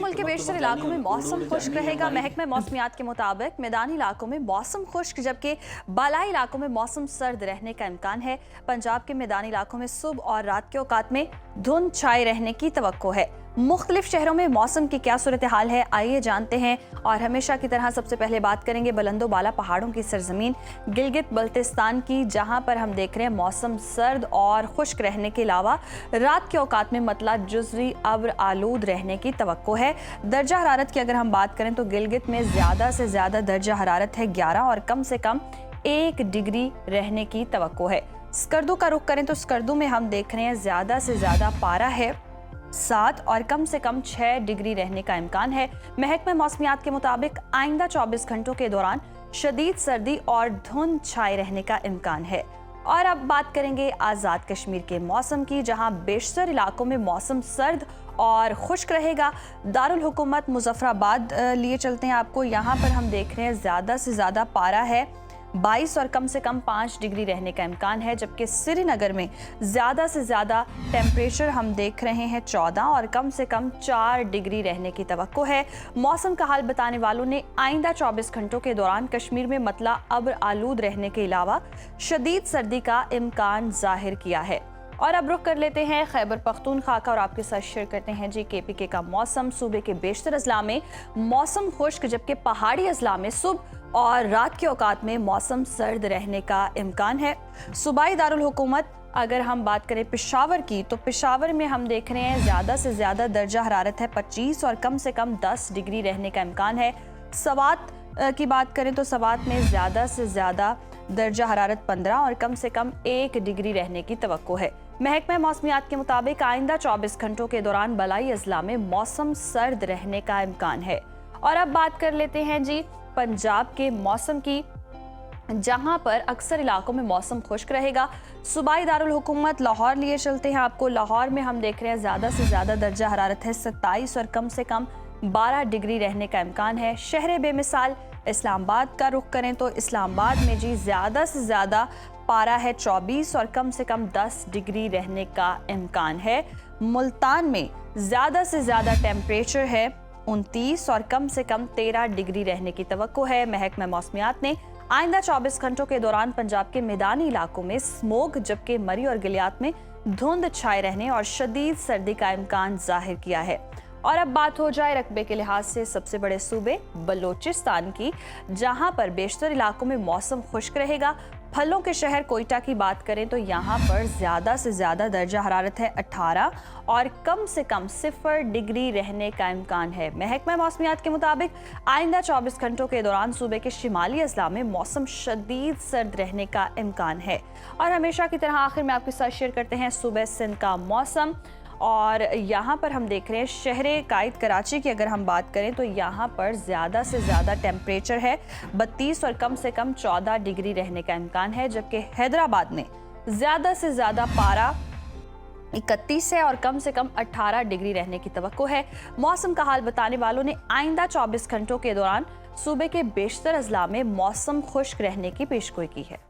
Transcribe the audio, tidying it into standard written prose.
मुल्क के बेशतर इलाकों में मौसम खुश्क रहेगा। महकमे मौसमियात के मुताबिक मैदानी इलाकों में मौसम खुश्क जबकि बालाई इलाकों में मौसम सर्द रहने का इम्कान है। पंजाब के मैदानी इलाकों में सुबह और रात के औकात में धुंध छाए रहने की तवक्को है। मुख्तलिफ शहरों में मौसम की क्या सूरत हाल है, आइए जानते हैं। और हमेशा की तरह सबसे पहले बात करेंगे बुलंदो बाला पहाड़ों की सरजमीन गिलगित बल्तिस्तान की, जहां पर हम देख रहे हैं मौसम सर्द और खुश्क रहने के अलावा रात के औकात में मतला जुज़वी अब्र आलूद रहने की तवक्को है। दर्जा हरारत की अगर हम बात करें तो गिलगित में ज़्यादा से ज़्यादा दर्जा हरारत है 11 और कम से कम 1 डिग्री रहने की तवक्को है। स्कर्दू का रुख करें तो स्कर्दू में हम देख रहे हैं ज़्यादा से ज़्यादा पारा है 7 और कम से कम 6 डिग्री रहने का इम्कान है। महकमे मौसमियात के मुताबिक आइंदा 24 घंटों के दौरान शदीद सर्दी और धुंध छाए रहने का इम्कान है। और अब बात करेंगे आज़ाद कश्मीर के मौसम की, जहां बेशतर इलाकों में मौसम सर्द और खुश्क रहेगा। दारुल हुकूमत मुजफ्फराबाद लिए चलते हैं आपको। यहाँ पर हम देख रहे हैं ज़्यादा से ज़्यादा पारा है 22 और कम से कम 5 डिग्री रहने का इम्कान है, जबकि श्रीनगर में ज़्यादा से ज़्यादा टेम्परेचर हम देख रहे हैं 14 और कम से कम 4 डिग्री रहने की तवक्को है। मौसम का हाल बताने वालों ने आइंदा 24 घंटों के दौरान कश्मीर में मतला अब्र आलूद रहने के अलावा शदीद सर्दी का इम्कान जाहिर किया है। और अब रुख कर लेते हैं खैबर पख्तूनख्वा का और आपके साथ शेयर करते हैं जी KPK का मौसम। सूबे के बेशतर अजला में मौसम खुश्क जबकि पहाड़ी अजला में सुबह और रात के औकात में मौसम सर्द रहने का इम्कान है। सूबाई दारुल हुकूमत अगर हम बात करें पेशावर की तो पेशावर में हम देख रहे हैं ज़्यादा से ज़्यादा दर्जा हरारत है 25 और कम से कम 10 डिग्री रहने का इम्कान है। सवात की बात करें तो सवात में ज़्यादा से ज़्यादा दर्जा हरारत 15 और कम से कम 1 डिग्री रहने की तवक्को है। महकमा मौसमियात के मुताबिक आइंदा 24 घंटों के दौरान बलाई अजला में मौसम सर्द रहने का इम्कान है। और अब बात कर लेते हैं जी पंजाब के मौसम की, जहां पर अक्सर इलाकों में मौसम खुश्क रहेगा। सूबाई दारुल हुकूमत लाहौर लिए चलते हैं आपको। लाहौर में हम देख रहे हैं ज़्यादा से ज़्यादा दर्जा हरारत है 27 और कम से कम 12 डिग्री रहने का इम्कान है। शहर बेमिसाल इस्लामाबाद का रुख करें तो इस्लामाबाद में जी ज़्यादा से ज़्यादा पारा है 24 और कम से कम 10 डिग्री रहने का इम्कान है। मुल्तान में ज़्यादा से ज़्यादा टेम्परेचर है 29 और कम से कम 13 डिग्री रहने की तवक्को है। महकमा मौसमियात ने आइंदा 24 घंटों के दौरान पंजाब के मैदानी इलाकों में स्मोक जबकि मरी और गिलियात में धुंध छाए रहने और शदीद सर्दी का इम्कान जाहिर किया है। और अब बात हो जाए रकबे के लिहाज से सबसे बड़े सूबे बलोचिस्तान की, जहां पर बेशतर इलाकों में मौसम खुश्क रहेगा। फलों के शहर कोयटा की बात करें तो यहाँ पर ज़्यादा से ज़्यादा दर्जा हरारत है 18 और कम से कम 0 डिग्री रहने का इम्कान है। महकमा मौसमियात के मुताबिक आइंदा 24 घंटों के दौरान सूबे के शिमाली अजला में मौसम शदीद सर्द रहने का इम्कान है। और हमेशा की तरह आखिर में आपके साथ शेयर करते हैं सूबे सिंध का मौसम। और यहाँ पर हम देख रहे हैं शहर कायद कराची की अगर हम बात करें तो यहाँ पर ज़्यादा से ज़्यादा टेम्परेचर है 32 और कम से कम 14 डिग्री रहने का इम्कान है, जबकि हैदराबाद में ज़्यादा से ज़्यादा पारा 31 है और कम से कम 18 डिग्री रहने की तवक्को है। मौसम का हाल बताने वालों ने आइंदा 24 घंटों के दौरान सूबे के बेशतर अजला में मौसम खुश्क रहने की पेशगोई की है।